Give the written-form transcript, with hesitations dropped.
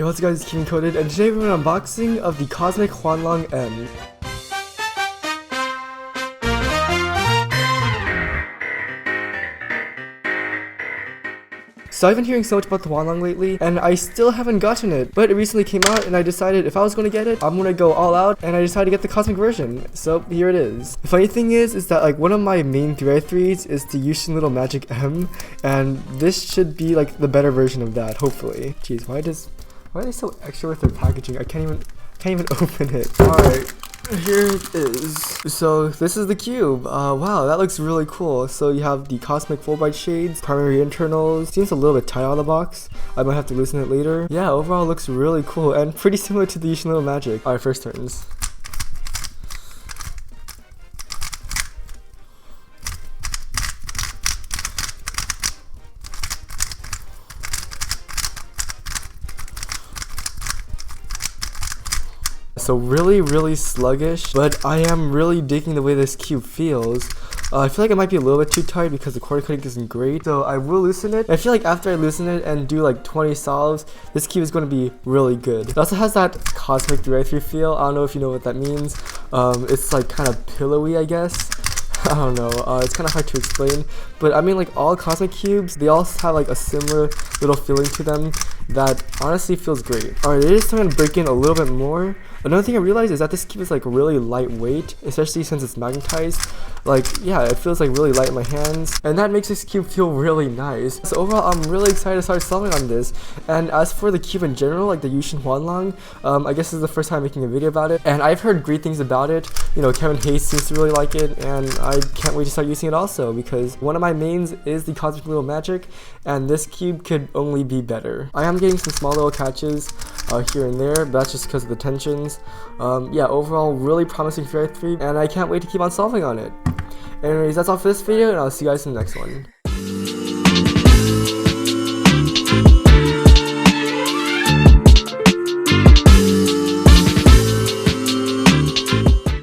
Hey, what's up guys, it's Coded, and today we have an unboxing of the Cosmic Huanglong M. So I've been hearing so much about the Huanglong lately, and I still haven't gotten it, but it recently came out, and I decided if I was going to get it, I'm going to go all out, and I decided to get the Cosmic version. So here it is. The funny thing is that like one of my main 3x3s is the YuXin Little Magic M, and this should be like the better version of that, hopefully. Jeez, why are they so extra with their packaging? I can't even open it. Alright, here it is. So this is the cube. Wow, that looks really cool. So you have the Cosmic full bright shades, primary internals. Seems a little bit tight on the box. I might have to loosen it later. Yeah, overall it looks really cool and pretty similar to the YuXin Little Magic. Alright, first turns. So really sluggish, but I am really digging the way this cube feels. I feel like it might be a little bit too tight because the cord cutting isn't great, so I will loosen it. I feel like after I loosen it and do like 20 solves, this cube is going to be really good. It also has that Cosmic 3x3 feel. I don't know if you know what that means. It's like kind of pillowy, I guess. I don't know, it's kind of hard to explain, but I mean like all Cosmic cubes, they all have like a similar little feeling to them that honestly feels great. Alright, it is starting to break in a little bit more. Another thing I realized is that this cube is like really lightweight, especially since it's magnetized. Like, yeah, it feels like really light in my hands, and that makes this cube feel really nice. So overall, I'm really excited to start solving on this. And as for the cube in general, like the YuXin Huanglong, I guess this is the first time making a video about it, and I've heard great things about it. You know, Kevin Hayes seems to really like it, and I can't wait to start using it also, because one of my mains is the Cosmic Little Magic, and this cube could only be better. I am getting some small little catches here and there, but that's just because of the tensions. Yeah, overall, really promising 3x3, and I can't wait to keep on solving on it. Anyways, that's all for this video, and I'll see you guys in the next one.